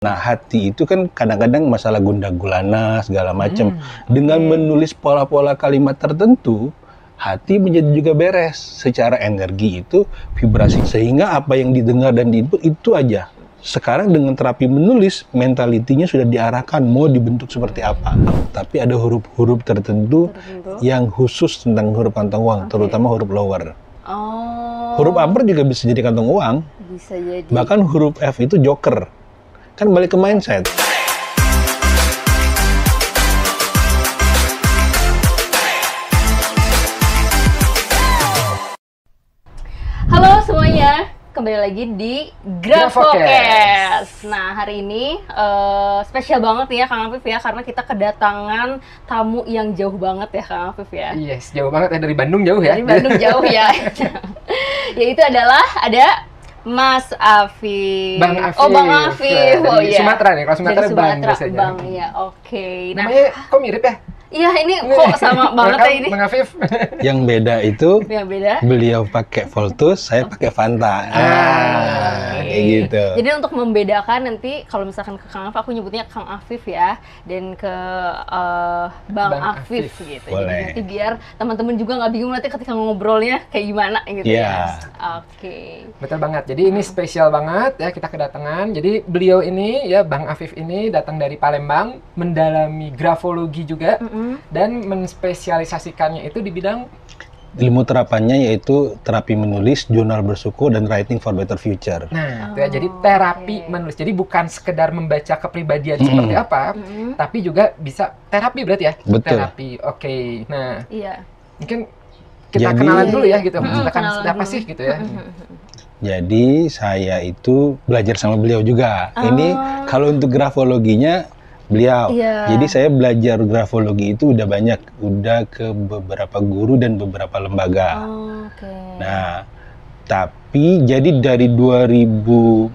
Nah, hati itu kan kadang-kadang masalah gundah gulana segala macam. Dengan menulis pola-pola kalimat tertentu, hati menjadi juga beres. Secara energi itu vibrasi, sehingga apa yang didengar dan diinput itu aja. Sekarang dengan terapi menulis, mentalitinya sudah diarahkan mau dibentuk seperti apa. Tapi ada huruf-huruf tertentu yang khusus tentang huruf kantong uang, terutama huruf lower. Huruf upper juga bisa jadi kantong uang. Bisa jadi. Bahkan huruf F itu joker. Kan balik ke mindset. Halo semuanya, kembali lagi di Grafocast. Nah, hari ini spesial banget nih ya Kang Afif ya, karena kita kedatangan tamu yang jauh banget ya Kang Afif ya. Yes, jauh banget ya, dari Bandung jauh ya. Dari Bandung jauh ya. Yaitu adalah ada Mas Afif. Bang Afif. Oh, Bang Afif. Dari Oh iya. Sumatera nih, kalau Sumatera dari Bang Sumatera, biasanya. Bang ya. Oke. Nah, Namanya kok mirip ya? iya ini kok sama banget ya ini. Bang Afif. Yang beda itu Yang beda. beliau pakai Voltus, saya pakai Fanta. Kayak gitu. Jadi untuk membedakan nanti kalau misalkan ke Kang Afif, aku nyebutnya Kang Afif ya, dan ke Bang Afif gitu. Boleh. Jadi nanti biar teman-teman juga nggak bingung nanti ketika ngobrolnya kayak gimana gitu ya. Oke. Betul banget. Jadi ini spesial banget ya, kita kedatangan. Jadi beliau ini ya, Bang Afif ini datang dari Palembang, mendalami grafologi juga dan menspesialisasikannya itu di bidang Ilmu terapannya yaitu terapi menulis, jurnal bersyukur, dan writing for better future. Nah, itu ya, jadi terapi menulis. Jadi bukan sekedar membaca kepribadian seperti apa, tapi juga bisa terapi berarti ya? Betul. Terapi, oke. Nah, Iya. mungkin kita Jadi- kenalan dulu ya gitu. Kita kenalan siapa dulu. sih gitu ya? Jadi saya itu belajar sama beliau juga. Ini kalau untuk grafologinya beliau. Iya. Jadi saya belajar grafologi itu udah banyak, udah ke beberapa guru dan beberapa lembaga. Oke. Nah, tapi jadi dari 2014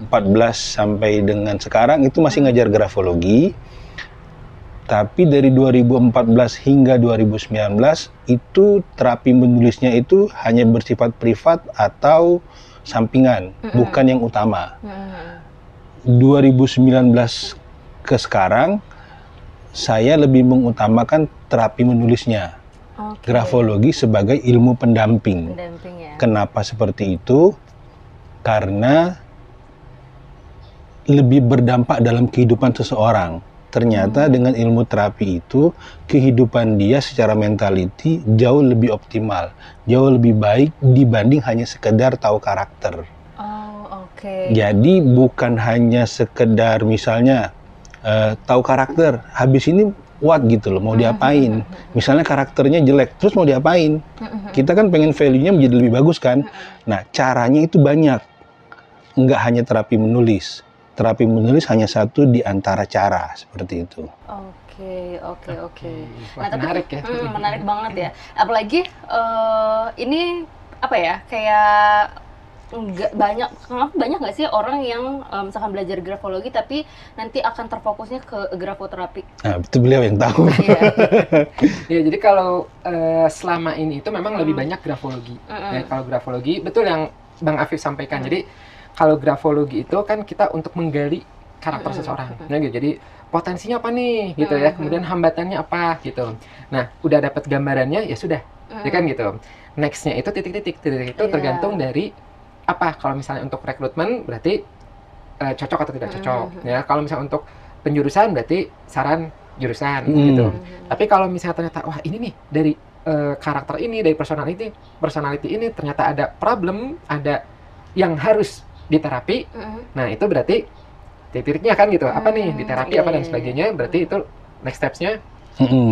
sampai dengan sekarang itu masih ngajar grafologi. Tapi dari 2014 hingga 2019 itu terapi menulisnya itu hanya bersifat privat atau sampingan, bukan yang utama. 2019 ke sekarang saya lebih mengutamakan terapi menulisnya. Oke. Grafologi sebagai ilmu pendamping. Pendamping ya. Kenapa seperti itu? Karena lebih berdampak dalam kehidupan seseorang. Ternyata dengan ilmu terapi itu, kehidupan dia secara mentality jauh lebih optimal, jauh lebih baik dibanding hanya sekedar tahu karakter. Oh, oke. Jadi bukan hanya sekedar misalnya tahu karakter, habis ini what gitu loh, mau diapain. Misalnya karakternya jelek, terus mau diapain? Kita kan pengen value-nya menjadi lebih bagus kan? Nah, caranya itu banyak. Nggak hanya terapi menulis. Terapi menulis hanya satu di antara cara, seperti itu. Oke. Wah, menarik ya. Menarik banget ya. Apalagi ini apa ya? Kayak banyak nggak sih orang yang misalkan belajar grafologi tapi nanti akan terfokusnya ke grafoterapi? Nah, itu beliau yang tahu. Iya. Ya, jadi kalau selama ini itu memang lebih banyak grafologi. Ya, kalau grafologi, betul yang Bang Afif sampaikan. Jadi kalau grafologi itu kan kita untuk menggali karakter seseorang. Nah, gitu. Jadi potensinya apa nih gitu ya. Kemudian hambatannya apa gitu. Nah, udah dapat gambarannya ya sudah. Ya kan gitu. Next-nya itu titik-titik itu tergantung dari apa. Kalau misalnya untuk rekrutmen berarti cocok atau tidak cocok. Ya, kalau misalnya untuk penjurusan berarti saran jurusan gitu. Tapi kalau misalnya ternyata wah ini nih dari karakter ini, dari personality ini ternyata ada problem, ada yang harus diterapi. Nah, itu berarti titik-titiknya kan gitu. Apa nih diterapi apa dan sebagainya. Berarti itu next steps-nya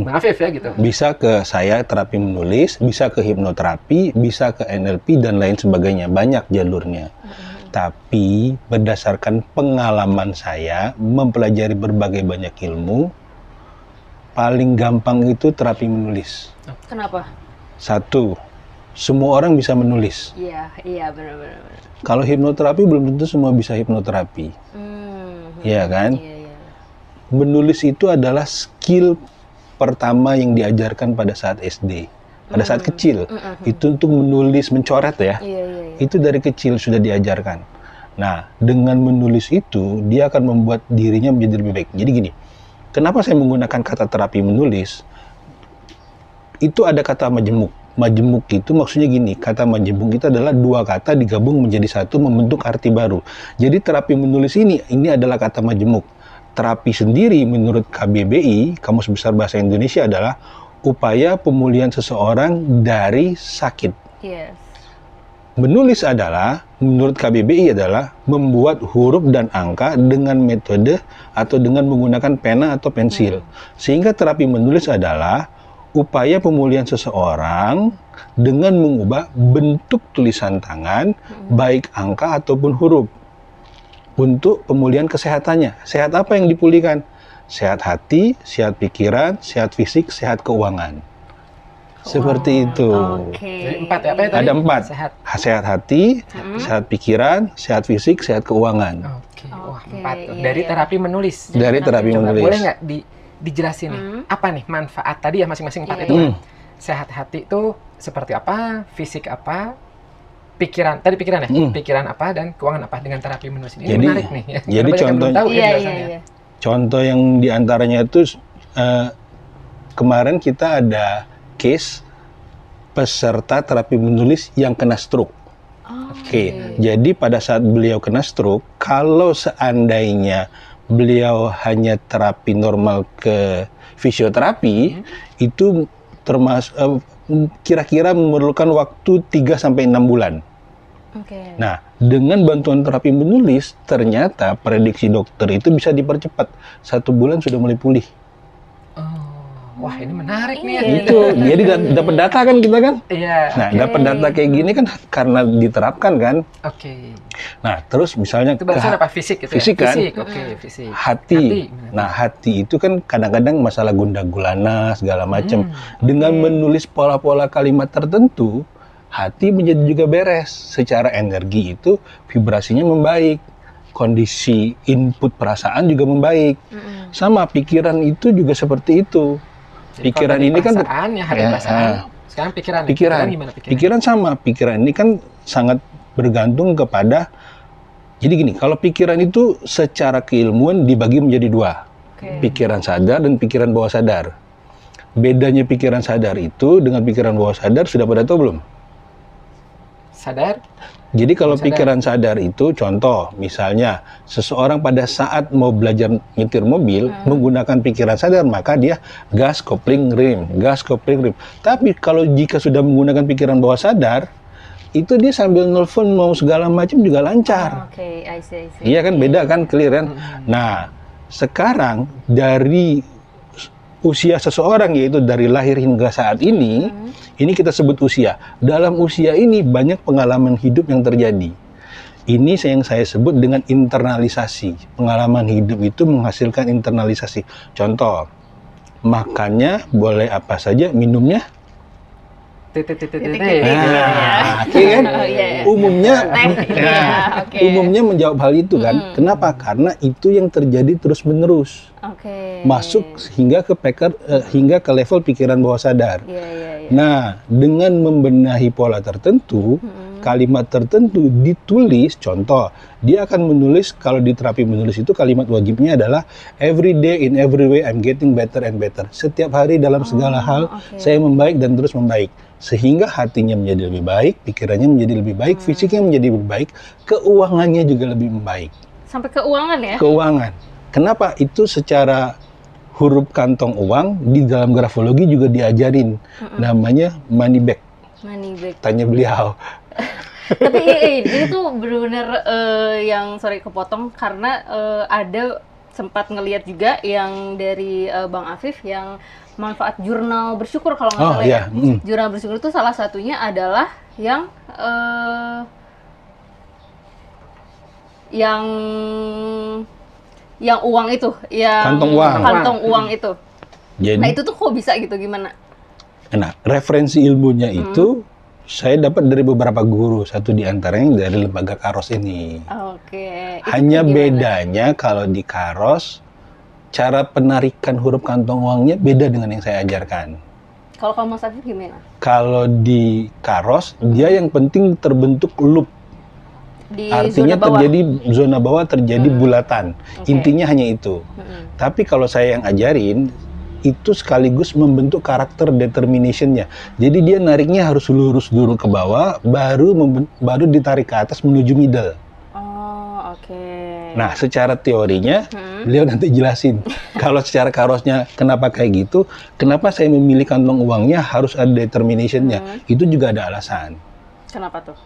Bang Afif ya gitu. Bisa ke saya terapi menulis, bisa ke hipnoterapi, bisa ke NLP dan lain sebagainya. Banyak jalurnya. Tapi berdasarkan pengalaman saya mempelajari berbagai banyak ilmu, paling gampang itu terapi menulis. Kenapa? Satu, semua orang bisa menulis. Iya benar. Kalau hipnoterapi belum tentu semua bisa hipnoterapi. Iya kan? Iya. Menulis itu adalah skill pertama yang diajarkan pada saat SD. Pada saat kecil. Itu untuk menulis, mencoret ya. Iya. Itu dari kecil sudah diajarkan. Nah, dengan menulis itu, dia akan membuat dirinya menjadi lebih baik. Jadi gini, kenapa saya menggunakan kata terapi menulis? Itu ada kata majemuk. Majemuk itu maksudnya gini, kata majemuk itu adalah dua kata digabung menjadi satu membentuk arti baru. Jadi terapi menulis ini adalah kata majemuk. Terapi sendiri menurut KBBI, Kamus Besar Bahasa Indonesia, adalah upaya pemulihan seseorang dari sakit. Yes. Menulis adalah, menurut KBBI adalah membuat huruf dan angka dengan metode atau dengan menggunakan pena atau pensil. Sehingga terapi menulis adalah upaya pemulihan seseorang dengan mengubah bentuk tulisan tangan, baik angka ataupun huruf, untuk pemulihan kesehatannya. Sehat apa yang dipulihkan? Sehat hati, sehat pikiran, sehat fisik, sehat keuangan. Seperti itu. Jadi 4 ya, apa ya tadi? Ada 4. Sehat hati, sehat pikiran, sehat fisik, sehat keuangan. Wah, 4 tuh. Dari terapi menulis. Dari terapi menulis. Boleh nggak dijelasin nih, apa nih manfaat tadi ya masing-masing 4 itu kan? Sehat hati itu seperti apa, fisik apa, pikiran, tadi pikiran ya? Pikiran apa dan keuangan apa dengan terapi menulis ini? Jadi, menarik nih ya. Jadi contohnya, contoh yang diantaranya itu kemarin kita ada case peserta terapi menulis yang kena stroke. Jadi pada saat beliau kena stroke, kalau seandainya beliau hanya terapi normal ke fisioterapi, itu termasuk kira-kira memerlukan waktu 3-6 bulan. Nah, dengan bantuan terapi menulis, ternyata prediksi dokter itu bisa dipercepat. 1 bulan sudah mulai pulih. Wah, ini menarik nih ya. Itu, jadi dapat data kan kita kan? Iya. Nah, dapat data kayak gini kan karena diterapkan kan? Nah, terus misalnya itu barusan apa? Fisik gitu fisik ya? kan? Fisik, fisik. Hati. Nah, hati itu kan kadang-kadang masalah gundah gulana segala macam. Dengan menulis pola-pola kalimat tertentu, hati menjadi juga beres. Secara energi itu vibrasinya membaik. Kondisi input perasaan juga membaik. Sama pikiran itu juga seperti itu. Jadi pikiran ini kan sekarang pikiran gimana pikiran? Pikiran sama, pikiran ini kan sangat bergantung kepada, jadi gini, kalau pikiran itu secara keilmuan dibagi menjadi 2. Pikiran sadar dan pikiran bawah sadar. Bedanya pikiran sadar itu dengan pikiran bawah sadar sudah pada tahu belum? Sadar? Jadi kalau pikiran sadar itu, contoh, misalnya seseorang pada saat mau belajar nyetir mobil menggunakan pikiran sadar, maka dia gas, kopling, rem, gas, kopling, rem. Tapi kalau jika sudah menggunakan pikiran bawah sadar, itu dia sambil nelfon mau segala macam juga lancar. I see. Iya kan, beda kan, clear kan? Nah, sekarang dari usia seseorang, yaitu dari lahir hingga saat ini kita sebut usia. Dalam usia ini banyak pengalaman hidup yang terjadi. Ini yang saya sebut dengan internalisasi. Pengalaman hidup itu menghasilkan internalisasi. Contoh, makannya boleh apa saja, minumnya umumnya menjawab hal itu kan. Kenapa? Karena itu yang terjadi terus-menerus. Masuk hingga ke level pikiran bawah sadar. Nah, dengan membenahi pola tertentu, kalimat tertentu ditulis, contoh, dia akan menulis, kalau di terapi menulis itu kalimat wajibnya adalah every day in every way I'm getting better and better. Setiap hari dalam segala hal saya membaik dan terus membaik. Sehingga hatinya menjadi lebih baik, pikirannya menjadi lebih baik, fisiknya menjadi lebih baik, keuangannya juga lebih membaik. Sampai keuangan ya? Keuangan. Kenapa? Itu secara huruf kantong uang di dalam grafologi juga diajarin. Namanya money bag. Money bag. Tanya beliau. Tapi ini tuh benar-benar yang sorry kepotong karena ada sempat ngelihat juga yang dari Bang Afif yang manfaat jurnal bersyukur kalau nggak salah ya. Jurnal bersyukur itu salah satunya adalah yang uang itu, yang kantong uang itu. Jadi, nah itu tuh kok bisa gitu, gimana? Nah, referensi ilmunya itu saya dapat dari beberapa guru, satu di antaranya dari lembaga Kairos ini. Hanya bedanya kalau di Kairos, cara penarikan huruf kantong uangnya beda dengan yang saya ajarkan. Kalau Mas Afif gimana? Kalau di Kairos, dia yang penting terbentuk loop. di artinya zona bawah. terjadi zona bawah terjadi bulatan. Intinya hanya itu. Tapi kalau saya yang ajarin itu sekaligus membentuk karakter determinationnya. Jadi dia nariknya harus lurus dulu ke bawah, baru ditarik ke atas menuju middle. Oh, oke. Nah, secara teorinya beliau nanti jelasin. Kalau secara karosnya kenapa kayak gitu, kenapa saya memilih kantong uangnya harus ada determinationnya. Itu juga ada alasan. Kenapa tuh?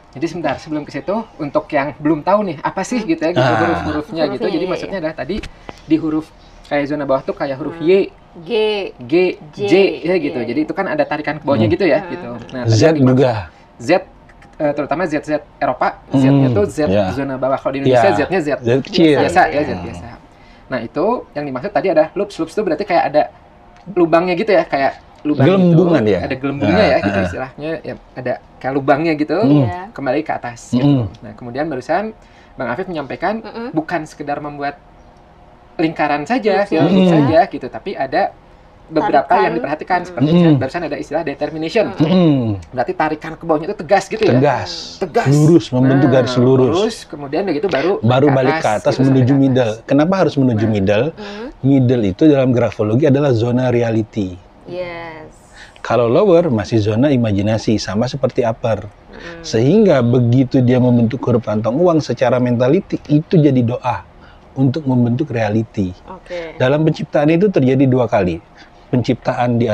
Jadi sebentar, sebelum ke situ, untuk yang belum tahu nih, apa sih gitu ya, gitu, huruf-hurufnya gitu. Jadi maksudnya adalah tadi di huruf kayak zona bawah tuh kayak huruf Y, G, J, ya gitu. Jadi itu kan ada tarikan ke bawahnya gitu ya, gitu. Nah, Z juga. Z, terutama ZZ Eropa, Z-nya tuh Z zona bawah. Kalau di Indonesia Z-nya Z kecil. Biasa ya, Z biasa. Nah itu yang dimaksud tadi ada loops. Loops itu berarti kayak ada lubangnya gitu ya, kayak lubang gelembungan itu, ya, ada gelembungnya ya gitu istilahnya, ya ada kayak lubangnya gitu, kembali ke atas gitu. Nah kemudian barusan Bang Afif menyampaikan bukan sekedar membuat lingkaran saja, saja gitu, tapi ada beberapa yang diperhatikan seperti barusan ada istilah determination. Berarti tarikan ke bawahnya itu tegas gitu ya. Tegas. Lurus, membentuk garis lurus. Kemudian begitu baru balik ke atas gitu, menuju middle. Kenapa harus menuju middle? Middle itu dalam grafologi adalah zona reality. Yes. Kalau lower masih zona imajinasi, sama seperti upper. Sehingga begitu dia membentuk huruf kantong uang secara mentality itu jadi doa untuk membentuk reality. Dalam penciptaan itu terjadi dua kali. Penciptaan di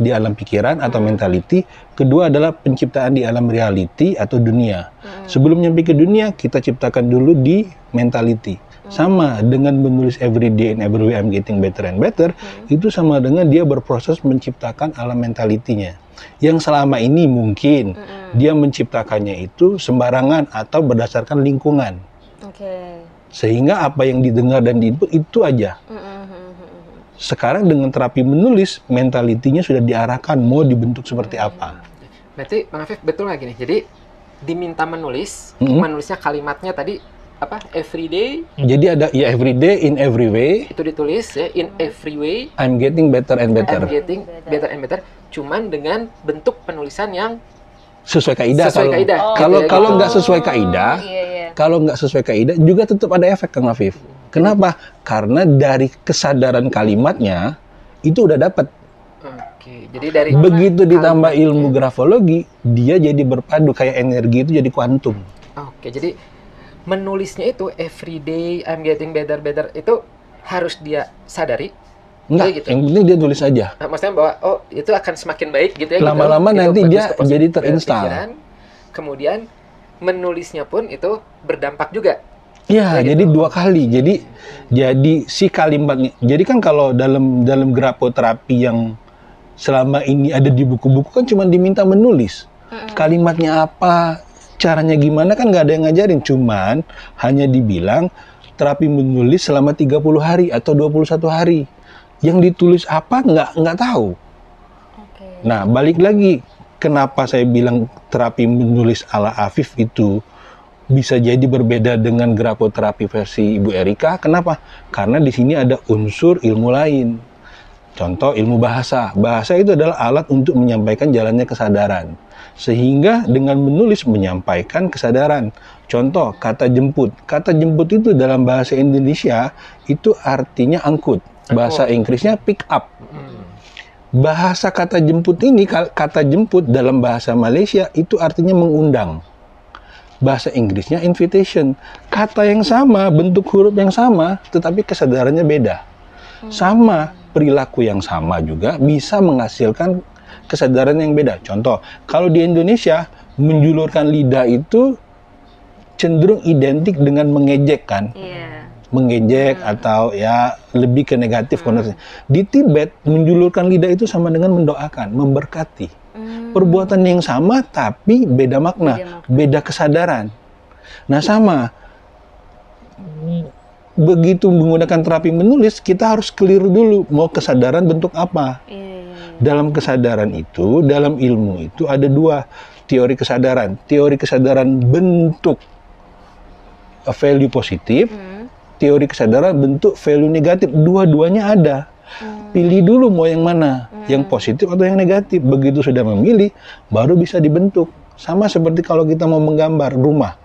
alam pikiran atau mentality, kedua adalah penciptaan di alam reality atau dunia. Sebelum nyampe ke dunia, kita ciptakan dulu di mentality. Sama dengan menulis every day and every way I'm getting better and better, itu sama dengan dia berproses menciptakan alam mentalitinya. Yang selama ini mungkin dia menciptakannya itu sembarangan atau berdasarkan lingkungan. Sehingga apa yang didengar dan diinput itu aja. Sekarang dengan terapi menulis, mentalitinya sudah diarahkan mau dibentuk seperti apa. Berarti Bang Afif betul nggak gini? Jadi diminta menulis, menulisnya kalimatnya tadi apa? Everyday. Jadi ada ya everyday in every way. Itu ditulis ya in every way. I'm getting better and better. I'm getting better and better. Cuman dengan bentuk penulisan yang sesuai kaidah. Kalau nggak sesuai kaidah, kalau nggak sesuai kaidah juga tetap ada efek, Kang Afif. Kenapa? Karena dari kesadaran kalimatnya itu udah dapat. Oke, jadi dari begitu ditambah ilmu grafologi, dia jadi berpadu kayak energi itu jadi kuantum. Oke, jadi menulisnya itu everyday I'm getting better itu harus dia sadari. Enggak, gitu. Yang penting dia tulis aja. Nah, maksudnya bahwa oh itu akan semakin baik gitu ya. Lama-lama gitu. nanti dia jadi terinstal. Kemudian menulisnya pun itu berdampak juga. Ya, jadi gitu. 2 kali. Jadi si kalimatnya. Jadi kan kalau dalam grafoterapi yang selama ini ada di buku-buku kan cuma diminta menulis. Kalimatnya apa, caranya gimana kan nggak ada yang ngajarin. Cuman hanya dibilang terapi menulis selama 30 hari atau 21 hari. Yang ditulis apa nggak tahu. Nah, balik lagi. Kenapa saya bilang terapi menulis ala Afif itu bisa jadi berbeda dengan grafoterapi versi Ibu Erika? Kenapa? Karena di sini ada unsur ilmu lain. Contoh ilmu bahasa. Bahasa itu adalah alat untuk menyampaikan jalannya kesadaran. Sehingga dengan menulis menyampaikan kesadaran. Contoh kata jemput. Kata jemput itu dalam bahasa Indonesia itu artinya angkut. Bahasa Inggrisnya pick up. Bahasa kata jemput ini, kata jemput dalam bahasa Malaysia itu artinya mengundang. Bahasa Inggrisnya invitation. Kata yang sama, bentuk huruf yang sama, tetapi kesadarannya beda. Sama, perilaku yang sama juga bisa menghasilkan kesadaran yang beda. Contoh, kalau di Indonesia menjulurkan lidah itu cenderung identik dengan mengejek kan? Mengejek atau ya lebih ke negatif konotasinya. Di Tibet menjulurkan lidah itu sama dengan mendoakan, memberkati. Perbuatan yang sama tapi beda makna, beda kesadaran. Nah sama, begitu menggunakan terapi menulis kita harus clear dulu mau kesadaran bentuk apa. Dalam kesadaran itu, dalam ilmu itu ada 2 teori kesadaran. Teori kesadaran bentuk value positif. Teori kesadaran bentuk value negatif, dua-duanya ada. Pilih dulu mau yang mana, yang positif atau yang negatif. Begitu sudah memilih, baru bisa dibentuk. Sama seperti kalau kita mau menggambar rumah.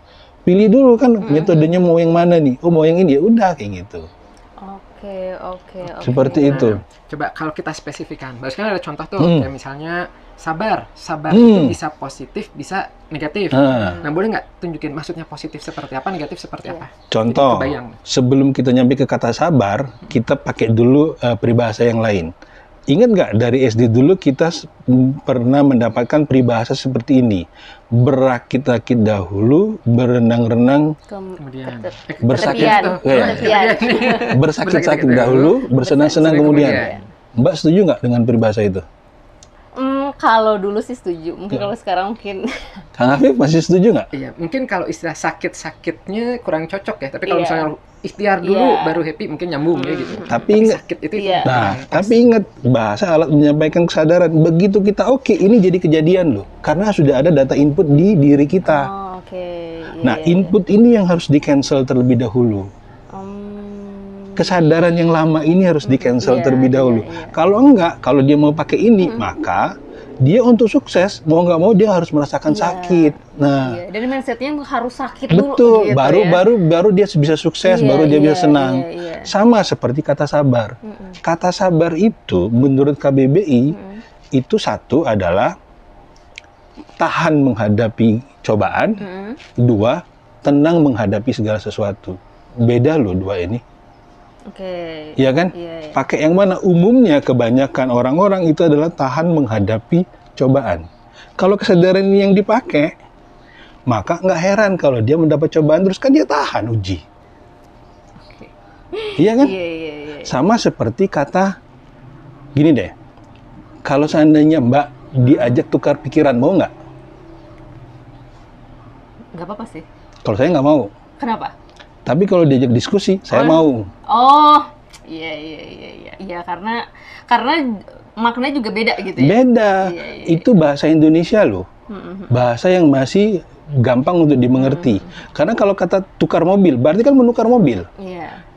pilih dulu kan metodenya mau yang mana nih. Oh, mau yang ini, ya udah kayak gitu. Oke. Seperti itu. Coba kalau kita spesifikkan, barusan ada contoh tuh, kayak misalnya sabar itu bisa positif, bisa negatif. Nah, boleh nggak tunjukin maksudnya positif seperti apa, negatif seperti apa? Contoh, sebelum kita nyampe ke kata sabar, kita pakai dulu peribahasa yang lain. Ingat nggak dari SD dulu kita pernah mendapatkan peribahasa seperti ini. Berakit-akit dahulu, berenang-renang, kemudian bersakit-sakit dahulu, bersenang-senang kemudian. Mbak setuju nggak dengan peribahasa itu? Kalau dulu sih setuju, mungkin kalau sekarang mungkin. Kang Afif masih setuju nggak? Iya, mungkin kalau istilah sakit-sakitnya kurang cocok ya. Tapi kalau misalnya ikhtiar dulu baru happy, mungkin nyambung ya gitu. Tapi ingat, sakit itu. Tapi ingat bahasa alat menyampaikan kesadaran. Begitu kita ini jadi kejadian loh, karena sudah ada data input di diri kita. Input ini yang harus di cancel terlebih dahulu. Kesadaran yang lama ini harus di cancel terlebih dahulu. Kalau enggak, kalau dia mau pakai ini, maka dia untuk sukses mau nggak mau dia harus merasakan sakit. Nah, dan mindsetnya harus sakit betul, dulu. Baru dia bisa sukses, baru dia bisa senang. Sama seperti kata sabar. Kata sabar itu menurut KBBI itu satu adalah tahan menghadapi cobaan, dua tenang menghadapi segala sesuatu. Beda loh dua ini. Iya kan? Pakai yang mana? Umumnya kebanyakan orang-orang itu adalah tahan menghadapi cobaan. Kalau kesadaran ini yang dipakai, maka nggak heran kalau dia mendapat cobaan terus kan dia tahan uji. Iya kan? Sama seperti kata gini deh. Kalau seandainya Mbak diajak tukar pikiran, mau nggak? Nggak apa-apa sih. Kalau saya nggak mau. Kenapa? Tapi kalau diajak diskusi, saya mau. Iya, karena maknanya juga beda gitu ya. Beda. Itu bahasa Indonesia loh. Bahasa yang masih gampang untuk dimengerti. Karena kalau kata tukar mobil, berarti kan menukar mobil.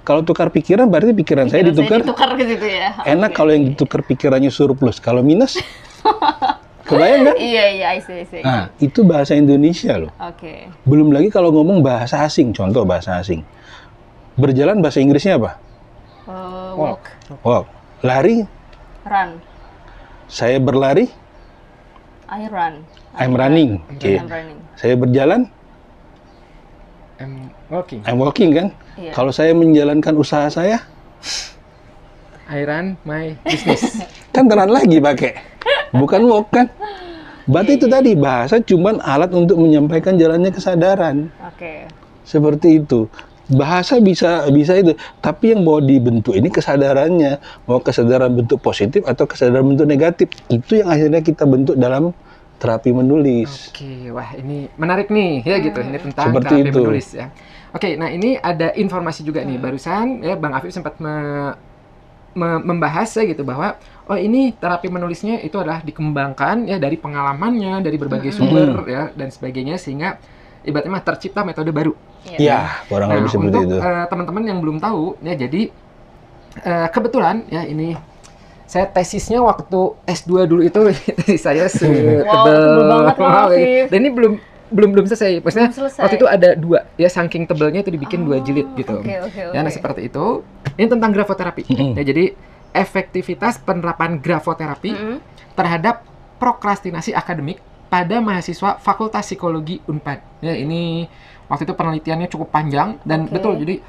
Kalau tukar pikiran, berarti pikiran saya ditukar. Gitu ya. Enak kalau yang ditukar pikirannya surplus. Kalau minus, kebayang nggak? Iya, I see. Nah, itu bahasa Indonesia loh. Belum lagi kalau ngomong bahasa asing, contoh bahasa asing. Berjalan bahasa Inggrisnya apa? Walk. Lari? Run. Saya berlari? I run. I'm running. I'm running. Saya berjalan? I'm walking. I'm walking kan? Kalau saya menjalankan usaha saya? I run my business. Kan run lagi pakai. Bukan walk kan? Berarti itu tadi bahasa cuman alat untuk menyampaikan jalannya kesadaran. Seperti itu. Bahasa bisa itu, tapi yang mau dibentuk ini kesadarannya, mau kesadaran bentuk positif atau kesadaran bentuk negatif. Itu yang akhirnya kita bentuk dalam terapi menulis. Wah ini menarik nih ya gitu. Ini tentang seperti terapi itu. Menulis ya. Nah ini ada informasi juga nih barusan ya Bang Afif sempat membahas ya gitu bahwa ini terapi menulisnya itu adalah dikembangkan ya dari pengalamannya, dari berbagai sumber ya dan sebagainya sehingga ibaratnya tercipta metode baru. Iya, kurang lebih seperti itu. Teman-teman yang belum tahu ya jadi kebetulan ya ini saya tesisnya waktu S2 dulu itu tesis saya setebel banget. Dan ini belum selesai. Maksudnya waktu itu ada 2 ya saking tebelnya itu dibikin 2 jilid gitu. Ya nah seperti itu. Ini tentang grafoterapi. Ya jadi efektivitas penerapan grafoterapi terhadap prokrastinasi akademik pada mahasiswa Fakultas Psikologi Unpad. Ya ini waktu itu penelitiannya cukup panjang dan betul jadi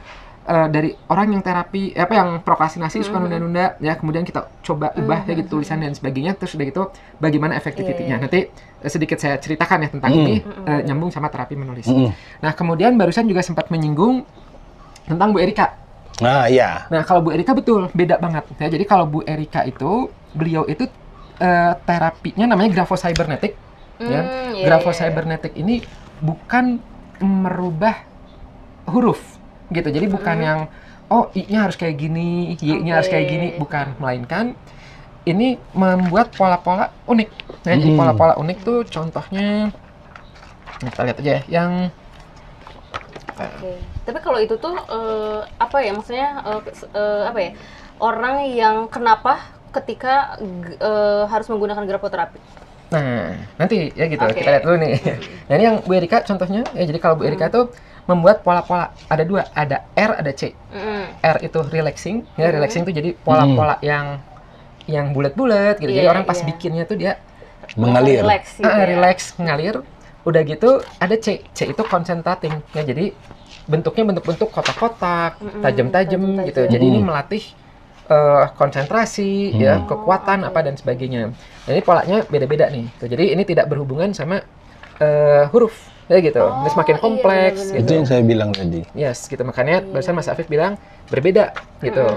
dari orang yang terapi yang prokrastinasi suka nunda-nunda ya kemudian kita coba ubah ya gitu tulisan dan sebagainya terus udah gitu bagaimana efektivitinya. Nanti sedikit saya ceritakan ya tentang ini nyambung sama terapi menulis. Nah, kemudian barusan juga sempat menyinggung tentang Bu Erika. Nah, kalau Bu Erika betul beda banget ya. Jadi kalau Bu Erika itu beliau itu terapinya namanya grafocybernetic ya. Grafocybernetic ini bukan merubah huruf gitu. Jadi bukan yang I-nya harus kayak gini, Y-nya harus kayak gini, bukan, melainkan ini membuat pola-pola unik. Nah, jadi pola-pola unik tuh contohnya kita lihat aja yang Tapi kalau itu tuh maksudnya orang yang kenapa ketika harus menggunakan grafoterapi? Nah, nanti ya gitu, Oke. kita lihat dulu nih. Nah, ini yang Bu Erika contohnya, ya jadi kalau Bu Erika tuh membuat pola-pola, ada dua, ada R, ada C. R itu relaxing, ya relaxing tuh jadi pola-pola yang bulat-bulat gitu. Jadi orang pas bikinnya tuh dia mengalir. Relax, gitu ya. relax, mengalir. Udah gitu ada C. C itu concentrating. Ya jadi bentuknya bentuk-bentuk kotak-kotak, tajam-tajam gitu. Jadi ini melatih konsentrasi, ya, kekuatan apa dan sebagainya. Nah, ini polanya beda-beda nih. Tuh, jadi ini tidak berhubungan sama huruf, ya gitu. Ini semakin kompleks. benar-benar. Itu yang saya bilang tadi. Yes, gitu. Makanya barusan Mas Afif bilang berbeda, gitu.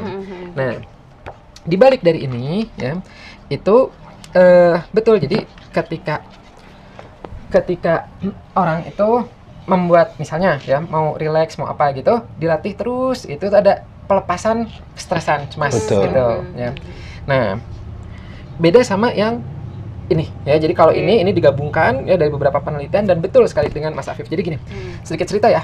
Nah, dibalik dari ini, ya, itu betul. Jadi ketika orang itu membuat misalnya ya mau relax mau apa gitu, dilatih terus, itu ada pelepasan stresan cemas gitu ya. Nah, beda sama yang ini ya. Jadi kalau ini digabungkan ya dari beberapa penelitian dan betul sekali dengan Mas Afif. Jadi gini, sedikit cerita ya.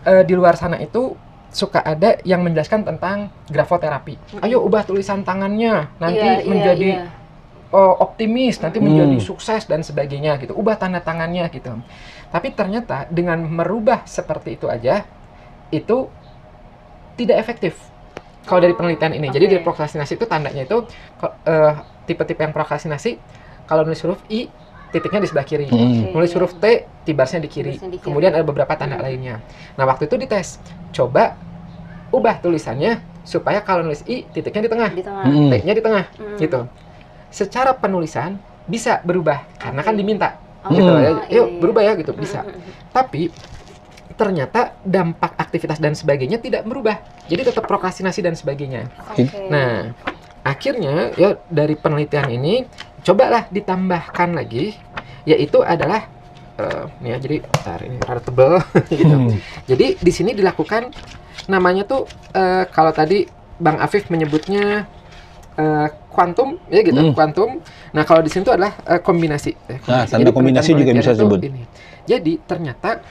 Di luar sana itu suka ada yang menjelaskan tentang grafoterapi. Ayo ubah tulisan tangannya nanti menjadi optimis, nanti menjadi sukses dan sebagainya gitu. Ubah tanda tangannya gitu. Tapi ternyata dengan merubah seperti itu aja itu tidak efektif kalau dari penelitian ini. Jadi dari prokrastinasi itu tandanya itu tipe-tipe yang prokrastinasi kalau nulis huruf I titiknya di sebelah kiri, nulis huruf T tibarsnya di kiri. Kemudian ada beberapa tanda lainnya. Nah, waktu itu dites, coba ubah tulisannya supaya kalau nulis I titiknya di tengah. T-nya di tengah gitu. Secara penulisan bisa berubah karena kan diminta gitu ya. Yuk berubah ya gitu, bisa. Tapi ternyata dampak aktivitas dan sebagainya tidak berubah. Jadi tetap prokrastinasi dan sebagainya. Nah, akhirnya ya dari penelitian ini cobalah ditambahkan lagi, yaitu adalah ya jadi ini rada tebel gitu. Jadi di sini dilakukan namanya tuh kalau tadi Bang Afif menyebutnya kuantum ya gitu, kuantum. Nah, kalau di sini tuh adalah kombinasi. Nah, tanda kombinasi juga bisa disebut. Jadi ternyata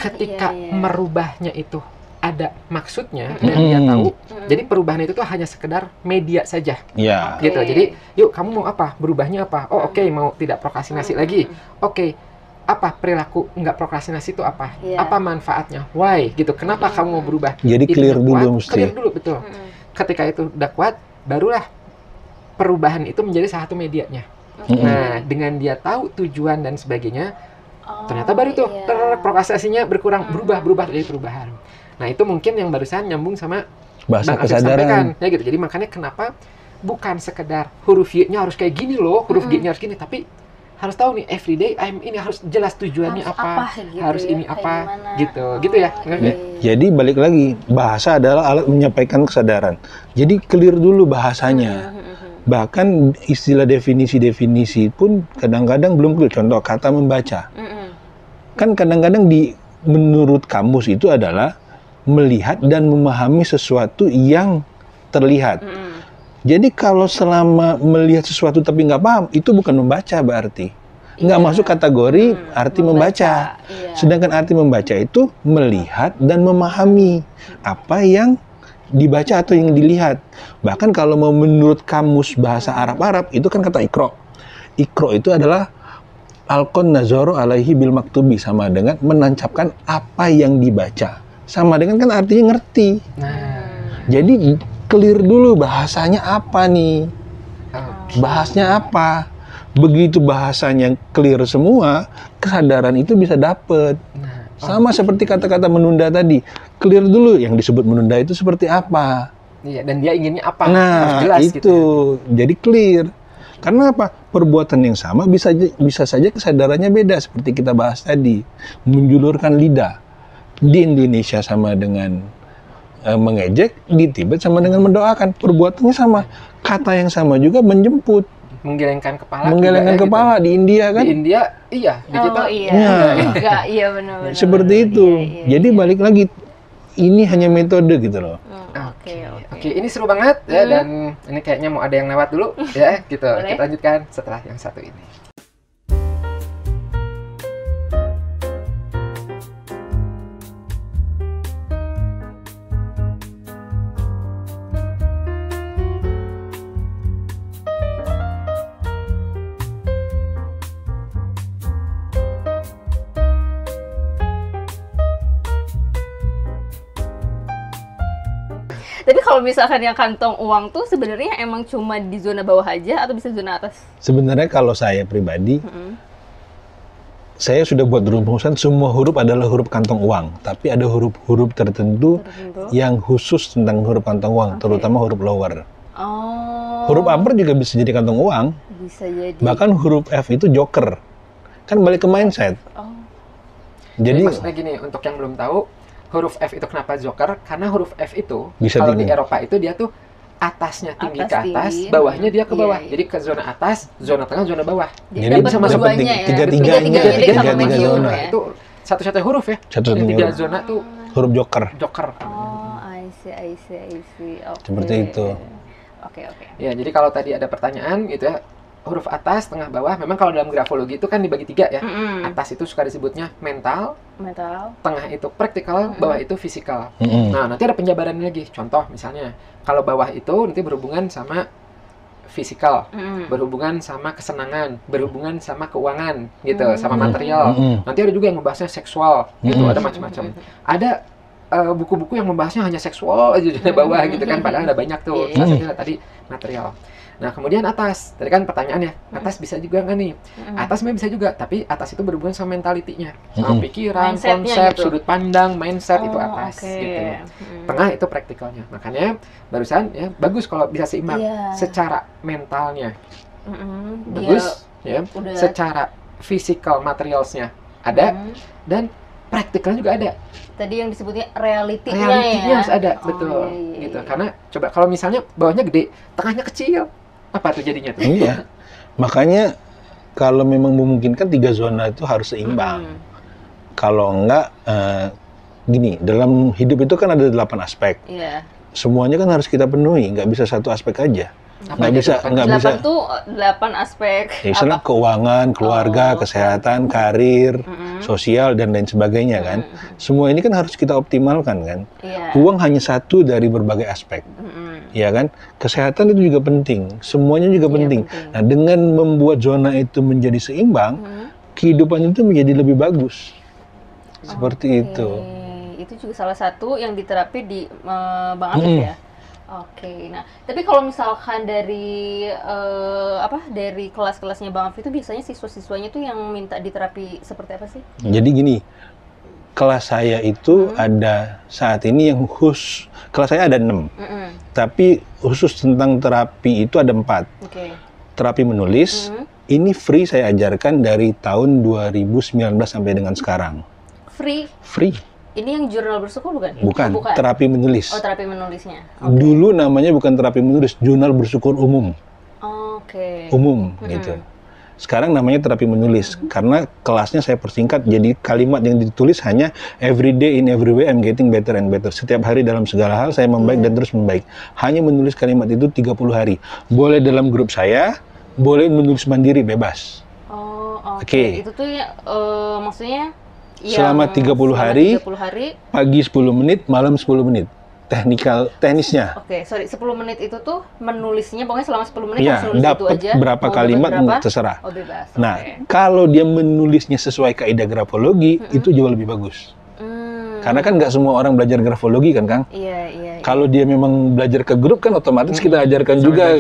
ketika merubahnya itu ada maksudnya dan dia tahu, jadi perubahan itu tuh hanya sekedar media saja. Iya. Gitu. Jadi, yuk kamu mau apa? Berubahnya apa? Oh, oke, mau tidak prokrastinasi lagi. Oke. Apa perilaku nggak prokrastinasi itu apa? Apa manfaatnya? Why? Gitu. Kenapa kamu mau berubah? Jadi clear dulu mesti. Clear dulu, betul. Ketika itu udah kuat, barulah perubahan itu menjadi salah satu medianya. Nah, dengan dia tahu tujuan dan sebagainya, ternyata baru tuh prokrastinasinya berkurang, berubah jadi perubahan. Nah, itu mungkin yang barusan nyambung sama bahasa Bang Afif sampaikan, ya gitu. Jadi makanya kenapa bukan sekedar huruf Y-nya harus kayak gini loh, huruf G-nya harus gini, tapi harus tahu nih everyday ini harus jelas tujuannya apa gitu harus ini apa gitu ya. Jadi balik lagi, bahasa adalah alat menyampaikan kesadaran. Jadi clear dulu bahasanya. Bahkan istilah definisi pun kadang-kadang belum clear. Contoh kata membaca. Kan kadang-kadang menurut kamus itu adalah melihat dan memahami sesuatu yang terlihat. Jadi kalau selama melihat sesuatu tapi nggak paham, itu bukan membaca berarti. Nggak masuk kategori arti membaca. Sedangkan arti membaca itu melihat dan memahami apa yang dibaca atau yang dilihat. Bahkan kalau mau menurut kamus bahasa Arab itu kan kata ikro. Ikro itu adalah alqon nazoro alaihi bil maktubi, sama dengan menancapkan apa yang dibaca. Sama dengan kan artinya ngerti. Jadi clear dulu bahasanya apa nih. Bahasnya apa. Begitu bahasanya clear semua, kesadaran itu bisa dapet. Sama seperti kata-kata menunda tadi. Clear dulu yang disebut menunda itu seperti apa. Iya, dan dia inginnya apa. Nah, harus jelas itu gitu ya. jadi clear. Karena apa? Perbuatan yang sama bisa saja kesadarannya beda, seperti kita bahas tadi. Menjulurkan lidah. Di Indonesia sama dengan mengejek, di Tibet sama dengan mendoakan. Perbuatannya sama. Kata yang sama juga menjemput. Menggelengkan kepala. Menggelengkan kepala gitu. Di India kan? Di India, iya. Di kita, iya benar-benar. Seperti itu. Jadi balik lagi, ini hanya metode gitu loh. Oke, ini seru banget ya, dan ini kayaknya mau ada yang lewat dulu ya gitu. Kita lanjutkan setelah yang satu ini. kalau misalkan yang kantong uang tuh sebenarnya emang cuma di zona bawah aja atau bisa zona atas? Sebenarnya kalau saya pribadi, saya sudah buat rumusan semua huruf adalah huruf kantong uang, tapi ada huruf-huruf tertentu yang khusus tentang huruf kantong uang, terutama huruf lower. Huruf upper juga bisa jadi kantong uang. Bisa jadi. Bahkan huruf F itu joker. Kan balik ke mindset. Jadi maksudnya gini, untuk yang belum tahu, huruf F itu kenapa joker? Karena huruf F itu bisa kalau di Eropa itu dia tuh atasnya tinggi ke atas, bawahnya dia ke bawah. Jadi ke zona atas, zona tengah, zona bawah. Jadi bisa masuk tiga zona. Itu satu-satunya huruf ya. Tiga zona tuh huruf joker. I see. Seperti itu. Oke. Ya, jadi kalau tadi ada pertanyaan gitu ya, huruf atas, tengah, bawah. Memang kalau dalam grafologi itu kan dibagi 3 ya. Atas itu suka disebutnya mental, tengah itu praktikal, bawah itu fisikal. Nah, nanti ada penjabaran lagi. Contoh misalnya, kalau bawah itu nanti berhubungan sama fisikal, berhubungan sama kesenangan, berhubungan sama keuangan gitu, sama material. Nanti ada juga yang membahasnya seksual gitu, ada macam-macam. Ada buku-buku yang membahasnya hanya seksual aja di bawah gitu kan, padahal ada banyak tuh. Salah satunya tadi material. Nah, kemudian atas. Tadi kan pertanyaannya, atas bisa juga nggak nih? Atas memang bisa juga, tapi atas itu berhubungan sama mentalitinya, sama pikiran, konsep, gitu. Sudut pandang, mindset itu atas gitu. Tengah itu praktikalnya. Makanya barusan ya bagus kalau bisa seimbang secara mentalnya. Bagus ya. Secara physical materialsnya ada dan praktikalnya juga ada. Tadi yang disebutnya realitinya harus ada, betul. Gitu. Karena coba kalau misalnya bawahnya gede, tengahnya kecil, apa tuh jadinya tuh? Iya. Makanya kalau memang memungkinkan 3 zona itu harus seimbang. Kalau enggak gini, dalam hidup itu kan ada 8 aspek. Semuanya kan harus kita penuhi, nggak bisa satu aspek aja. Nggak bisa tuh 8 aspek. Ya, misalnya keuangan, keluarga, kesehatan, karir, sosial dan lain sebagainya kan. Semua ini kan harus kita optimalkan kan. Uang hanya satu dari berbagai aspek. Ya kan? Kesehatan itu juga penting. Semuanya juga penting. Nah, dengan membuat zona itu menjadi seimbang, kehidupan itu menjadi lebih bagus. Seperti itu. Itu juga salah satu yang diterapi di Bang Afif ya. Oke, nah tapi kalau misalkan dari dari kelas-kelasnya Bang Afif itu biasanya siswa-siswanya tuh yang minta diterapi seperti apa sih? Jadi gini, kelas saya itu ada saat ini yang khusus, kelas saya ada 6, tapi khusus tentang terapi itu ada 4. Terapi menulis, ini free saya ajarkan dari tahun 2019 sampai dengan sekarang. Free. Ini yang jurnal bersyukur bukan? Bukan, terapi menulis. Oh, terapi menulisnya. Dulu namanya bukan terapi menulis, jurnal bersyukur umum. Umum, gitu. Sekarang namanya terapi menulis, karena kelasnya saya persingkat, jadi kalimat yang ditulis hanya every day in every way I'm getting better and better. Setiap hari dalam segala hal saya membaik dan terus membaik. Hanya menulis kalimat itu 30 hari. Boleh dalam grup saya, boleh menulis mandiri, bebas. Oke. Itu tuh ya, maksudnya selama 30 hari, pagi 10 menit, malam 10 menit. Teknisnya. 10 menit itu tuh menulisnya, pokoknya selama 10 menit harus nulis itu aja. Berapa kalimat terserah. Bebas. Nah, kalau dia menulisnya sesuai kaidah grafologi, itu jauh lebih bagus. Karena kan nggak semua orang belajar grafologi kan, Kang? Iya. Kalau dia memang belajar ke grup kan otomatis kita ajarkan juga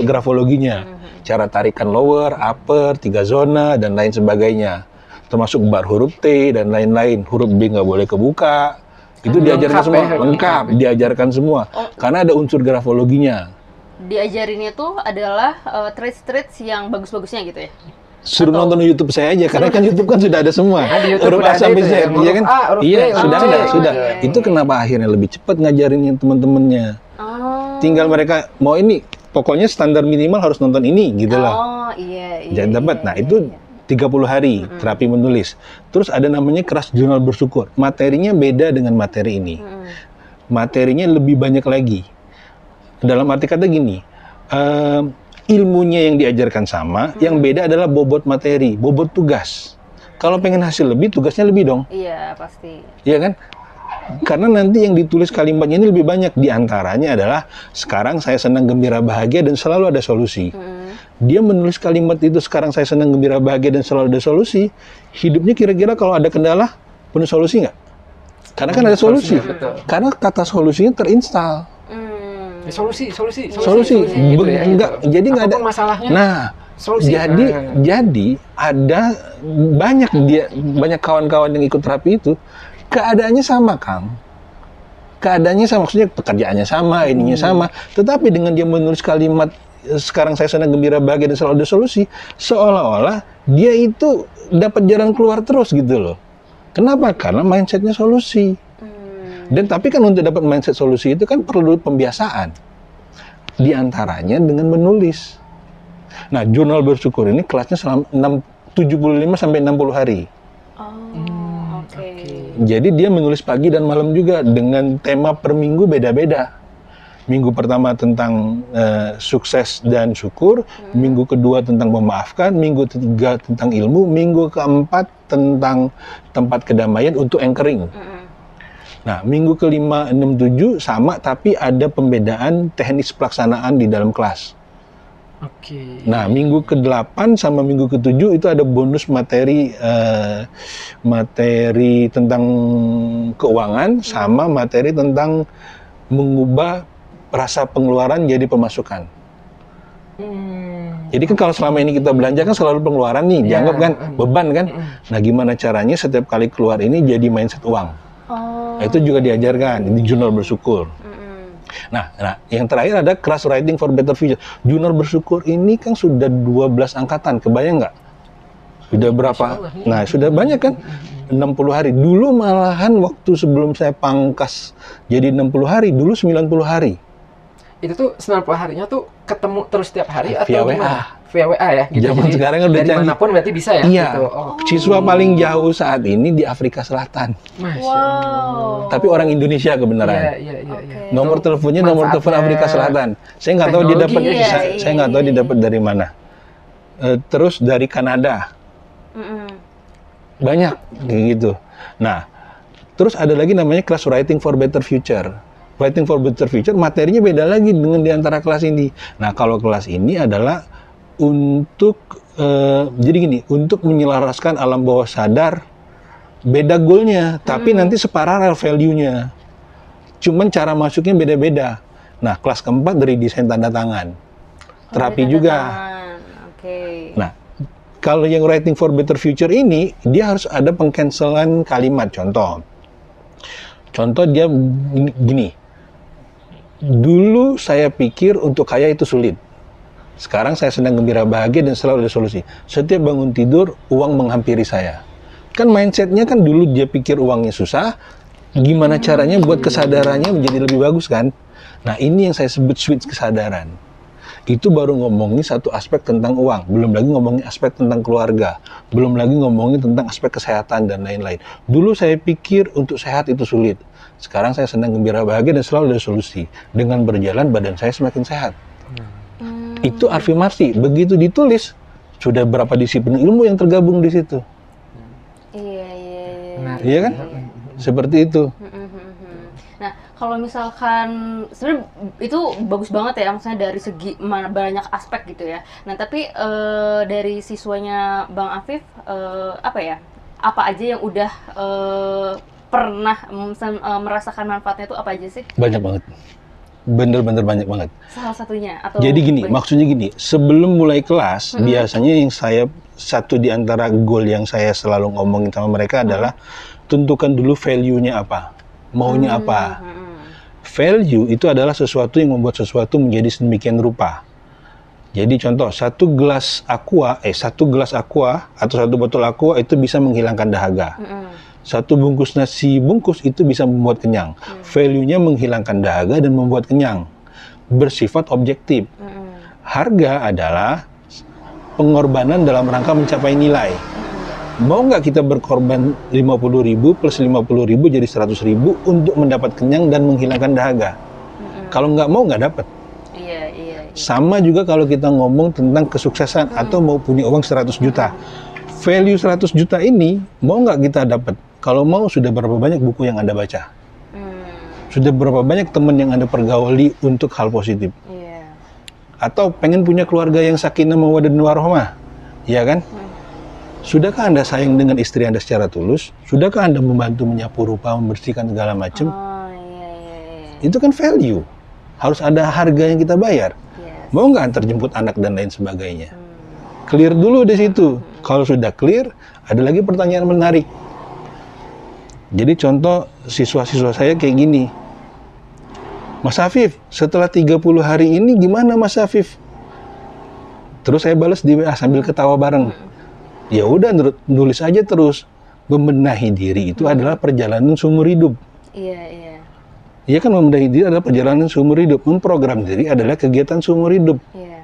grafologinya. Cara tarikan lower, upper, 3 zona, dan lain sebagainya. Termasuk bar huruf T dan lain-lain, huruf B nggak boleh kebuka, itu diajarkan semua, lengkap, diajarkan semua, karena ada unsur grafologinya. Diajarinnya tuh adalah traits yang bagus-bagusnya gitu ya? Suruh nonton YouTube saya aja, karena kan YouTube kan sudah ada semua, huruf A sampai Z, iya kan? Iya, sudah. Itu kenapa akhirnya lebih cepat ngajarin teman-temannya. Tinggal mereka mau ini, pokoknya standar minimal harus nonton ini, gitu lah. Jangan dapat, nah itu 30 hari terapi menulis. Terus ada namanya kelas jurnal bersyukur. Materinya beda dengan materi ini. Materinya lebih banyak lagi. Dalam arti kata gini, ilmunya yang diajarkan sama, yang beda adalah bobot materi, bobot tugas. Kalau pengen hasil lebih, tugasnya lebih dong. Iya, pasti. Iya kan? Karena nanti yang ditulis kalimatnya ini lebih banyak. Di antaranya adalah, sekarang saya senang, gembira, bahagia, dan selalu ada solusi. Dia menulis kalimat itu, sekarang saya senang, gembira, bahagia, dan selalu ada solusi. Hidupnya kira-kira kalau ada kendala, penuh solusi nggak? Karena kan ada solusi. Karena kata solusinya terinstal. Solusi. Gitu ya, enggak, gitu. Jadi nggak ada masalahnya. Nah, solusi. Jadi ada banyak kawan-kawan yang ikut terapi itu keadaannya sama, Kang. Keadaannya sama, maksudnya pekerjaannya sama, ininya sama, tetapi dengan dia menulis kalimat sekarang saya senang, gembira, bahagia dan selalu ada solusi, seolah-olah dia itu dapat jalan keluar terus gitu loh. Kenapa? Karena mindsetnya solusi. Dan tapi kan untuk dapat mindset solusi itu kan perlu pembiasaan. Di antaranya dengan menulis. Nah, jurnal bersyukur ini kelasnya selama 75 sampai 60 hari. Jadi dia menulis pagi dan malam juga dengan tema per minggu beda-beda. Minggu pertama tentang sukses dan syukur, minggu kedua tentang memaafkan, minggu ketiga tentang ilmu, minggu keempat tentang tempat kedamaian untuk anchoring. Nah, minggu kelima, 6, 7 sama, tapi ada pembedaan teknis pelaksanaan di dalam kelas. Nah, minggu ke-8 sama minggu ke-7 itu ada bonus materi tentang keuangan sama materi tentang mengubah rasa pengeluaran jadi pemasukan. Jadi kan kalau selama ini kita belanja kan selalu pengeluaran nih, dianggap kan beban kan. Nah, gimana caranya setiap kali keluar ini jadi mindset uang. Nah, itu juga diajarkan di jurnal bersyukur. Nah, yang terakhir ada Class Writing for Better Future. Jurnal bersyukur ini kan sudah 12 angkatan, kebayang nggak? Sudah berapa? Nah, sudah banyak kan? 60 hari. Dulu malahan waktu sebelum saya pangkas jadi 60 hari, dulu 90 hari. Itu tuh 90 harinya tuh ketemu terus setiap hari atau via gimana? Via WA ya? Gitu. Zaman jadi sekarang udah dari manapun berarti bisa ya? Iya. Gitu. Siswa paling jauh saat ini di Afrika Selatan. Masya Allah. Tapi orang Indonesia kebenaran. Iya. Nomor teleponnya nomor telepon Afrika Selatan. Saya nggak tahu dia dapat. Saya nggak tahu dia dapat dari mana. Terus dari Kanada. Banyak kayak gitu. Nah, terus ada lagi namanya Class Writing for Better Future. Writing for Better Future materinya beda lagi dengan di antara kelas ini. Nah, kalau kelas ini adalah untuk jadi gini, untuk menyelaraskan alam bawah sadar, beda goalnya, tapi nanti separalel value-nya. Cuman cara masuknya beda-beda. Nah, kelas keempat dari desain tanda tangan, terapi juga. Nah, kalau yang Writing for Better Future ini, dia harus ada pengcancelan kalimat. Contoh dia gini. Dulu saya pikir untuk kaya itu sulit. Sekarang saya senang, gembira, bahagia dan selalu ada solusi. Setiap bangun tidur, uang menghampiri saya. Kan mindsetnya kan dulu dia pikir uangnya susah. Gimana caranya buat kesadarannya menjadi lebih bagus kan? Nah, ini yang saya sebut switch kesadaran. Itu baru ngomongin satu aspek tentang uang. Belum lagi ngomongin aspek tentang keluarga. Belum lagi ngomongin tentang aspek kesehatan dan lain-lain. Dulu saya pikir untuk sehat itu sulit. Sekarang saya senang, gembira, bahagia dan selalu ada solusi. Dengan berjalan badan saya semakin sehat. Itu afirmasi. Begitu ditulis, sudah berapa disiplin ilmu yang tergabung di situ. Iya kan? Seperti itu. Nah, kalau misalkan sebenarnya itu bagus banget ya, maksudnya dari segi banyak aspek gitu ya. Nah, tapi dari siswanya Bang Afif, apa aja yang udah pernah merasakan manfaatnya itu apa aja sih? Banyak banget. Bener-bener banyak banget. Salah satunya atau jadi gini, maksudnya gini, sebelum mulai kelas, biasanya yang satu di antara goal yang saya selalu ngomongin sama mereka adalah tentukan dulu value-nya apa, maunya apa. Value itu adalah sesuatu yang membuat sesuatu menjadi sedemikian rupa. Jadi contoh, satu gelas aqua atau satu botol aqua itu bisa menghilangkan dahaga. Satu bungkus nasi bungkus itu bisa membuat kenyang. Value-nya menghilangkan dahaga dan membuat kenyang. Bersifat objektif. Harga adalah pengorbanan dalam rangka mencapai nilai. Mau nggak kita berkorban 50.000 plus 50.000 jadi 100.000 untuk mendapat kenyang dan menghilangkan dahaga? Kalau nggak mau, nggak dapat. Iya. Sama juga kalau kita ngomong tentang kesuksesan atau mau punya uang 100 juta. Value 100 juta ini mau nggak kita dapat? Kalau mau, sudah berapa banyak buku yang Anda baca? Sudah berapa banyak teman yang Anda pergauli untuk hal positif? Atau pengen punya keluarga yang sakinah mawaddah warahmah? Iya kan? Sudahkah Anda sayang dengan istri Anda secara tulus? Sudahkah Anda membantu menyapu rupa, membersihkan segala macam? Itu kan value. harus ada harga yang kita bayar. Yes. Mau nggak antar jemput anak dan lain sebagainya. Clear dulu di situ. Kalau sudah clear, ada lagi pertanyaan menarik. Jadi contoh siswa-siswa saya kayak gini. Mas Afif, setelah 30 hari ini gimana Mas Afif? Terus saya balas di WA sambil ketawa bareng. Ya udah nulis aja terus. Membenahi diri itu adalah perjalanan seumur hidup. Iya. Iya kan, membenahi diri adalah perjalanan seumur hidup. Memprogram diri adalah kegiatan seumur hidup. Iya.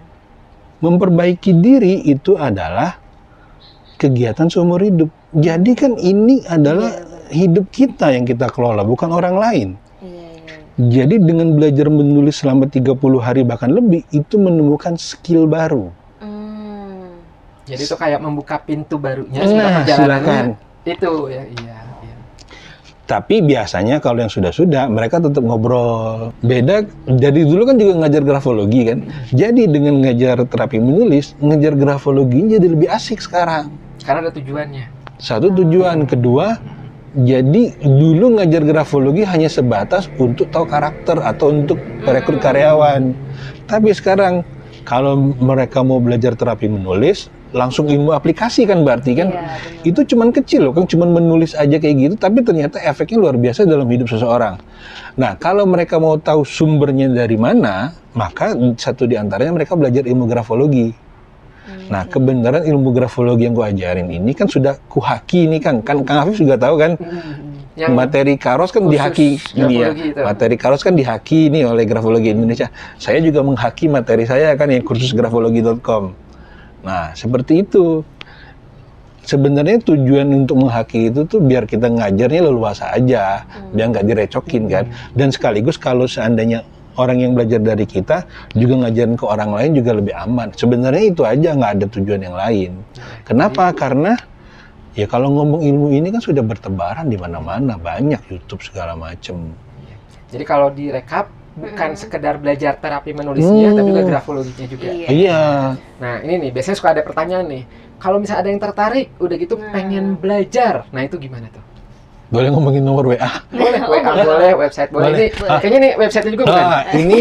Memperbaiki diri itu adalah kegiatan seumur hidup. Jadi kan ini adalah hidup kita yang kita kelola, bukan orang lain. Iya. Jadi dengan belajar menulis selama 30 hari bahkan lebih, itu menemukan skill baru. Jadi itu kayak membuka pintu barunya, Nah, silakan. Itu ya, iya. Tapi biasanya kalau yang sudah-sudah, mereka tetap ngobrol. Beda, dari dulu kan juga ngajar grafologi kan. Jadi dengan ngajar terapi menulis, ngajar grafologi jadi lebih asik sekarang. Karena ada tujuannya. Satu tujuan, kedua, jadi dulu ngajar grafologi hanya sebatas untuk tahu karakter atau untuk merekrut karyawan. Tapi sekarang, kalau mereka mau belajar terapi menulis, langsung ilmu aplikasi kan berarti kan. Iya, itu cuman kecil loh kan, cuman menulis aja kayak gitu, tapi ternyata efeknya luar biasa dalam hidup seseorang. Nah, kalau mereka mau tahu sumbernya dari mana, maka satu di antaranya mereka belajar ilmu grafologi. Nah, kebenaran ilmu grafologi yang gue ajarin ini kan sudah kuhaki ini kan Kang Afif juga tahu kan, Yang materi Karos kan dihaki ini ya. itu. Materi Karos kan dihaki ini oleh Grafologi Indonesia. Saya juga menghaki materi saya kan yang kursus grafologi.com. Nah, seperti itu. Sebenarnya tujuan untuk menghaki itu tuh biar kita ngajarnya leluasa aja, biar nggak direcokin kan. Dan sekaligus kalau seandainya orang yang belajar dari kita juga ngajarin ke orang lain juga lebih aman. Sebenarnya itu aja, nggak ada tujuan yang lain. Kenapa? Karena ya kalau ngomong ilmu ini kan sudah bertebaran di mana-mana, banyak YouTube segala macem. Jadi kalau direkap, bukan sekedar belajar terapi menulisnya, tapi juga grafologinya juga. Iya. Nah, ini nih, biasanya suka ada pertanyaan nih. Kalau misalnya ada yang tertarik, udah gitu pengen belajar, nah itu gimana tuh? Boleh ngomongin nomor WA? Boleh, WA boleh, website boleh. Boleh. Ini, kayaknya nih website-nya juga bukan? Ini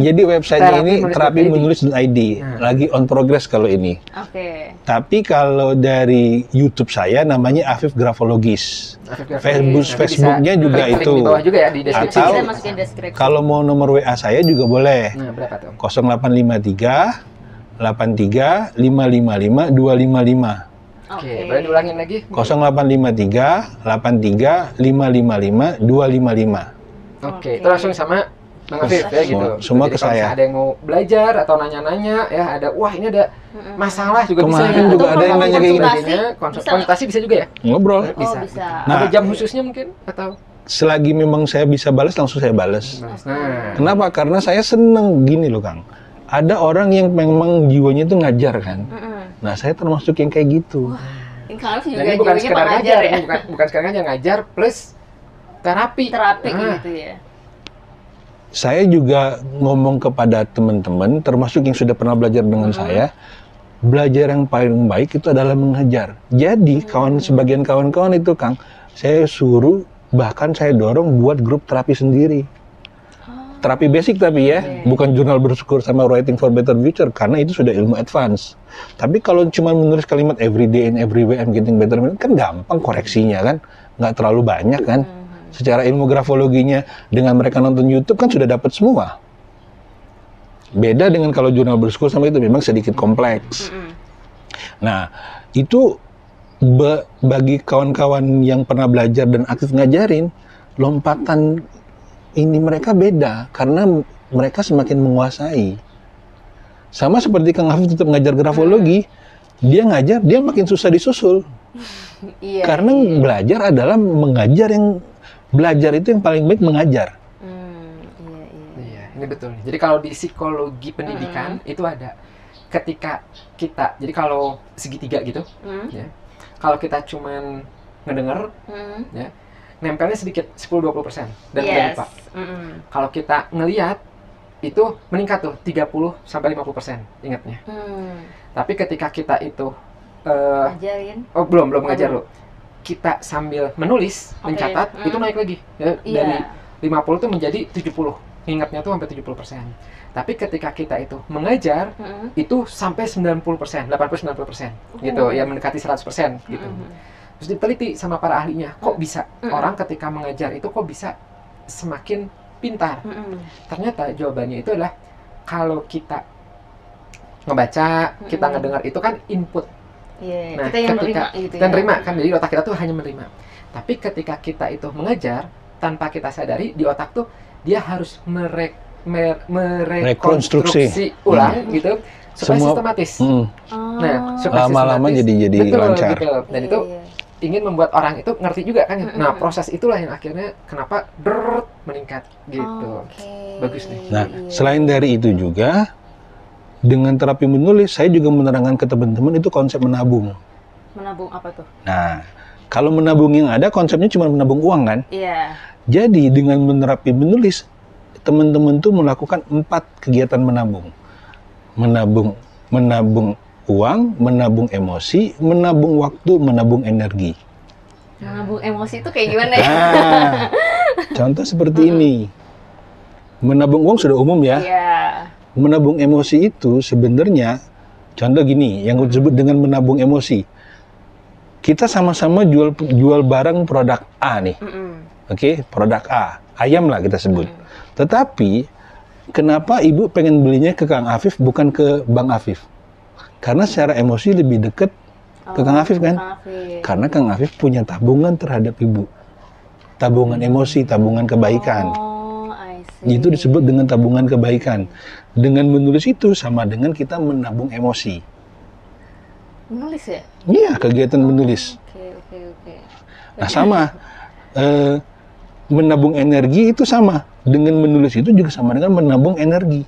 jadi website ini Terapi terapimenulis.id. Lagi on progress kalau ini. Oke. Tapi kalau dari YouTube saya namanya Afif Grafologis. Facebooknya juga Klik itu. di bawah juga ya, di deskripsi. Atau Bisa masukin deskripsi. kalau mau nomor WA saya juga boleh. Nah, berapa tuh? 0853 83 555 255. Oke, boleh diulangin lagi? 0853 83 555 255. Oke, itu langsung sama Bang Afif ya gitu. Semua Jadi ke kalau saya. misalnya ada yang mau belajar atau nanya-nanya ya, ada wah ini ada masalah juga bisa Kemarin ya. juga ada yang nanya kayak gitu. Konsultasi bisa juga ya? Ngobrol. Bisa. bisa. Ada Nah, jam khususnya mungkin atau? selagi memang saya bisa balas, langsung saya balas. Nah, Kenapa? Karena saya seneng gini loh Kang. Ada orang yang memang jiwanya itu ngajar kan. Nah, saya termasuk yang kayak gitu. Kang Afif juga jadi bukan jiwanya sekedar pengajar ngajar, ya. ini bukan sekedar ngajar plus terapi. Terapi Nah, gitu ya. Saya juga ngomong kepada teman-teman, termasuk yang sudah pernah belajar dengan saya, belajar yang paling baik itu adalah mengajar. Jadi, sebagian kawan-kawan itu Kang, saya suruh, bahkan saya dorong buat grup terapi sendiri. Terapi basic tapi ya, bukan jurnal bersyukur sama writing for better future, karena itu sudah ilmu advance. Tapi kalau cuma menulis kalimat every day and every way I'm getting better, kan gampang koreksinya kan, nggak terlalu banyak kan. Secara ilmu grafologinya, dengan mereka nonton YouTube kan sudah dapat semua. Beda dengan kalau jurnal bersyukur sama itu memang sedikit kompleks. Nah, itu bagi kawan-kawan yang pernah belajar dan aktif ngajarin, lompatan ini mereka beda karena mereka semakin menguasai. Sama seperti Kang Afif tetap ngajar grafologi, dia ngajar, dia makin susah disusul. Iya. Karena belajar adalah mengajar, yang belajar itu yang paling baik mengajar. Iya, ini betul. Jadi kalau di psikologi pendidikan itu ada ketika kita, jadi kalau segitiga gitu, ya, kalau kita cuman ngedenger, ya, nempelnya sedikit 10-20% dan udah lupa. Kalau kita ngelihat itu meningkat tuh 30-50% ingatnya. Tapi ketika kita itu Ngajarin. belum ngajar lo. Kita sambil menulis, mencatat, itu naik lagi ya, dari 50 tuh menjadi 70. ingatnya tuh sampai 70%. Tapi ketika kita itu mengajar, itu sampai 90%, 80-90%, gitu, ya mendekati 100%, gitu. Terus diteliti sama para ahlinya, kok bisa orang ketika mengajar itu kok bisa semakin pintar? Ternyata jawabannya itu adalah kalau kita ngebaca, kita ngedengar itu kan input. Nah, kita yang ketika menerima, gitu kita nerima kan, jadi otak kita tuh hanya menerima. Tapi ketika kita itu mengajar, tanpa kita sadari di otak tuh dia harus merekonstruksi ulang gitu supaya sistematis. Nah, supaya lama-lama jadi lancar. Betul. Dan itu ingin membuat orang itu ngerti juga kan. Nah, proses itulah yang akhirnya kenapa meningkat gitu. Bagus nih. Nah, selain dari itu juga dengan terapi menulis, saya juga menerangkan ke teman-teman itu konsep menabung. Menabung apa tuh? Nah, kalau menabung yang ada konsepnya cuma menabung uang kan? Iya. Jadi dengan menerapi menulis, teman-teman tuh melakukan 4 kegiatan menabung. Menabung uang, menabung emosi, menabung waktu, menabung energi. Menabung emosi itu kayak gimana ya? Nah, contoh seperti ini. Menabung uang sudah umum ya. Iya. Menabung emosi itu sebenarnya, contoh gini, yang disebut dengan menabung emosi. Kita sama-sama jual barang produk A nih. Oke, produk A. Ayam lah kita sebut. Tetapi, kenapa ibu pengen belinya ke Kang Afif bukan ke Bang Afif? Karena secara emosi lebih dekat ke Kang Afif kan? Karena Kang Afif punya tabungan terhadap ibu. Tabungan emosi, tabungan kebaikan. Itu disebut dengan tabungan kebaikan. Dengan menulis itu sama dengan kita menabung emosi. Menulis ya? Iya, kegiatan menulis. Oke. Nah, sama. Menabung energi itu sama. Dengan menulis itu juga sama dengan menabung energi.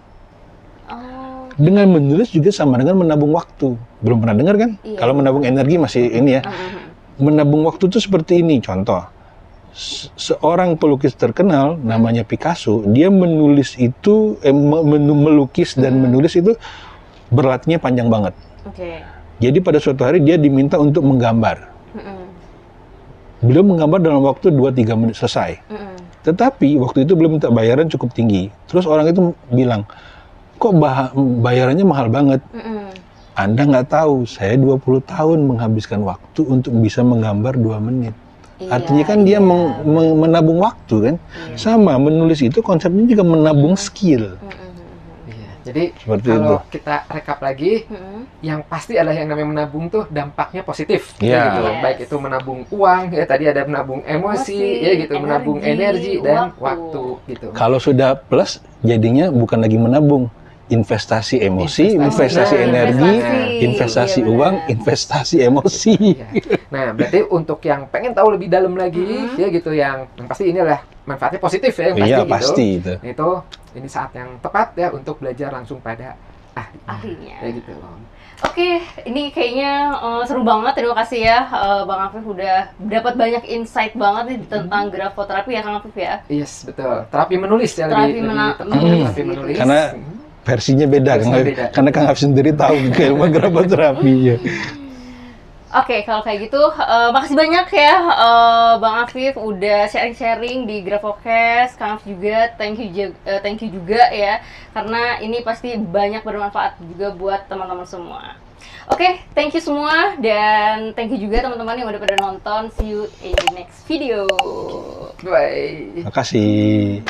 Dengan menulis juga sama dengan menabung waktu. Belum pernah dengar kan? Iya. Kalau menabung energi masih ini ya. Menabung waktu itu seperti ini, contoh. Seorang pelukis terkenal namanya Picasso, dia menulis itu melukis dan menulis itu berlatihnya panjang banget. Jadi pada suatu hari dia diminta untuk menggambar. Beliau menggambar dalam waktu 2-3 menit selesai. Tetapi waktu itu belum minta bayaran cukup tinggi. Terus orang itu bilang, kok bayarannya mahal banget? Anda nggak tahu, saya 20 tahun menghabiskan waktu untuk bisa menggambar 2 menit. Artinya kan dia menabung waktu kan. Sama, menulis itu konsepnya juga menabung skill. Jadi seperti kalau itu. Kita rekap lagi, yang pasti adalah yang namanya menabung tuh dampaknya positif, gitu. Baik itu menabung uang, ya tadi ada menabung emosi, ya gitu, menabung energi dan waktu, gitu. Kalau sudah plus, jadinya bukan lagi menabung, investasi emosi, investasi energi, investasi uang, investasi emosi. Nah, berarti untuk yang pengen tahu lebih dalam lagi, ya gitu, yang pasti inilah manfaatnya positif ya, yang pasti gitu. Pasti itu. Ini saat yang tepat ya untuk belajar langsung pada ahlinya. Ya gitu. Oke, ini kayaknya seru banget. Terima kasih ya Bang Afif udah dapat banyak insight banget nih tentang grafoterapi ya Kang Afif ya. Yes, betul. Terapi menulis ya, terapi terapi menulis. Karena versinya beda, karena Kang Afif sendiri tahu ilmu grafoterapi ya. Oke, kalau kayak gitu, makasih banyak ya Bang Afif udah sharing-sharing di Grafokes. Kang Afif juga, thank you juga ya, karena ini pasti banyak bermanfaat juga buat teman-teman semua. Oke, thank you semua, dan thank you juga teman-teman yang udah pada nonton. See you in the next video. Bye. Makasih.